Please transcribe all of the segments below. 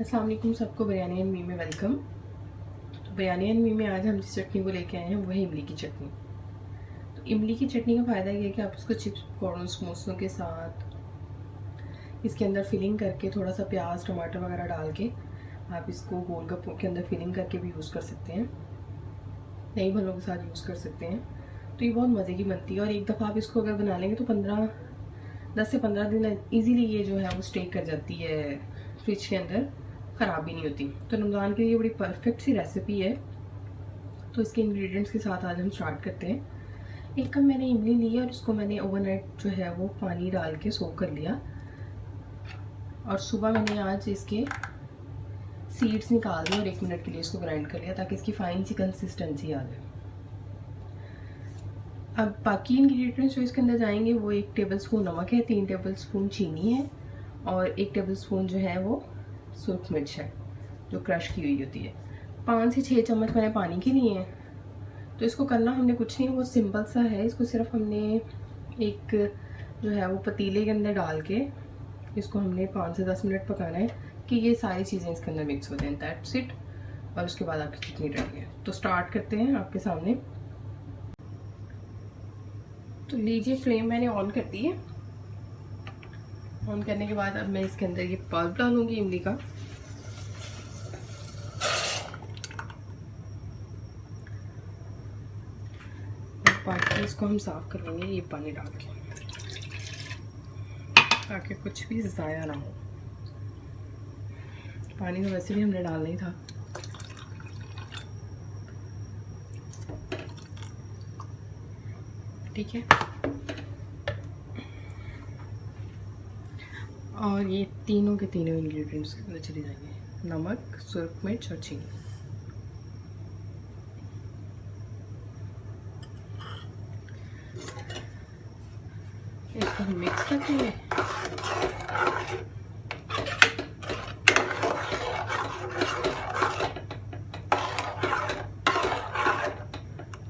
अस्सलाम वालेकुम सबको, बिरयानी एंड मी में वेलकम। तो बिरयानी एंड मी में आज हम जिस चटनी को लेके आए हैं वो है इमली की चटनी। तो इमली की चटनी का फ़ायदा ये है कि आप इसको चिप्स पकौड़ों समोसों के साथ इसके अंदर फिलिंग करके थोड़ा सा प्याज टमाटर वगैरह डाल के आप इसको गोलगप्पों के अंदर फिलिंग करके भी यूज़ कर सकते हैं, नई भलों के साथ यूज़ कर सकते हैं। तो ये बहुत मज़े की बनती है और एक दफ़ा आप इसको अगर बना लेंगे तो 10 से 15 दिन ईज़िली ये जो है वो स्टे कर जाती है फ्रिज के अंदर, ख़राब भी नहीं होती। तो रमज़ान के लिए बड़ी परफेक्ट सी रेसिपी है। तो इसके इंग्रेडिएंट्स के साथ आज हम स्टार्ट करते हैं। एक कप मैंने इमली ली है और इसको मैंने ओवरनाइट जो है वो पानी डाल के सोक कर लिया और सुबह मैंने आज इसके सीड्स निकाल दिए और 1 मिनट के लिए इसको ग्राइंड कर लिया ताकि इसकी फाइन सी कंसिस्टेंसी आ जाए। अब बाकी इंग्रेडिएंट्स जो इसके अंदर जाएंगे वो 1 टेबलस्पून नमक है, 3 टेबलस्पून चीनी है और 1 टेबलस्पून जो है वो सुरख मिर्च है जो क्रश की हुई होती है। 5 से 6 चम्मच मैंने पानी के लिए हैं। तो इसको करना हमने कुछ नहीं, वो सिंपल सा है। इसको सिर्फ हमने एक जो है वो पतीले के अंदर डाल के इसको हमने 5 से 10 मिनट पकाना है कि ये सारी चीज़ें इसके अंदर मिक्स हो जाएं। That's it. और उसके बाद आपकी चटनी रेडी है। तो स्टार्ट करते हैं आपके सामने। तो लीजिए, फ्लेम मैंने ऑन कर दी है। ऑन करने के बाद अब मैं इसके अंदर ये पल्प डालूंगी इमली का। बाकी इसको हम साफ कर लेंगे ये पानी डाल के ताकि कुछ भी ज़ाया ना हो। पानी तो वैसे भी हमने डालना ही था। ठीक है। और ये तीनों के तीनों इंग्रेडिएंट्स के अंदर चले जाएंगे, नमक, सुरख मिर्च और चीनी। इसको हम मिक्स करेंगे।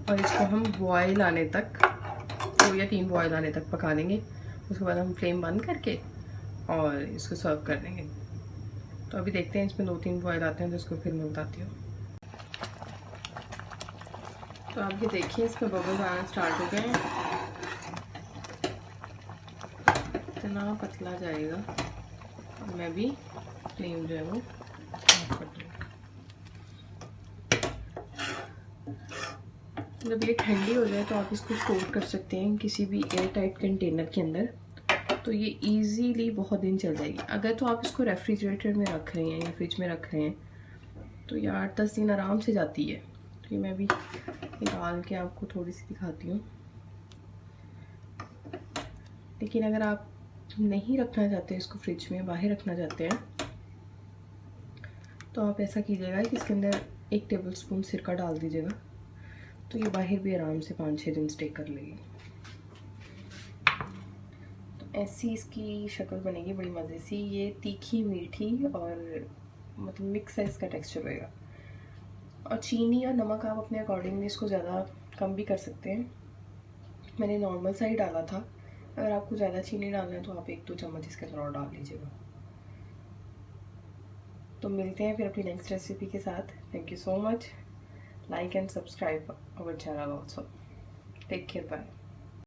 और इसको हम बॉयल आने तक 2 या 3 बॉयल आने तक पका लेंगे। उसके बाद हम फ्लेम बंद करके और इसको सर्व कर देंगे। तो अभी देखते हैं इसमें 2-3 बॉयल आते हैं तो इसको फिर मैं बताती हूँ। तो आप ये देखिए इसमें बबल्स आना स्टार्ट हो गए हैं। इतना पतला जाएगा और मैं भी फ्लेम जो है वो ऑफ कर दूँगी। जब ये ठंडी हो जाए तो आप इसको स्टोर कर सकते हैं किसी भी एयर टाइट कंटेनर के अंदर। तो ये इजीली बहुत दिन चल जाएगी। अगर तो आप इसको रेफ्रिजरेटर में रख रहे हैं या फ्रिज में रख रहे हैं तो ये 8-10 दिन आराम से जाती है। तो ये मैं भी निकाल के आपको थोड़ी सी दिखाती हूँ। लेकिन अगर आप नहीं रखना चाहते इसको फ्रिज में, बाहर रखना चाहते हैं, तो आप ऐसा कीजिएगा कि इसके अंदर 1 टेबलस्पून सिरका डाल दीजिएगा। तो ये बाहर भी आराम से 5-6 दिन स्टे कर लेगी। ऐसी इसकी शक्ल बनेगी, बड़ी मज़े सी। ये तीखी मीठी और मतलब मिक्स है इसका टेक्सचर रहेगा। और चीनी और नमक आप अपने अकॉर्डिंगली इसको ज़्यादा कम भी कर सकते हैं। मैंने नॉर्मल सा ही डाला था। अगर आपको ज़्यादा चीनी डालना है तो आप 1-2 चम्मच इसके अंदर और डाल लीजिएगा। तो मिलते हैं फिर अपनी नेक्स्ट रेसिपी के साथ। Thank you so much. Like and subscribe our channel also. Take care, bye.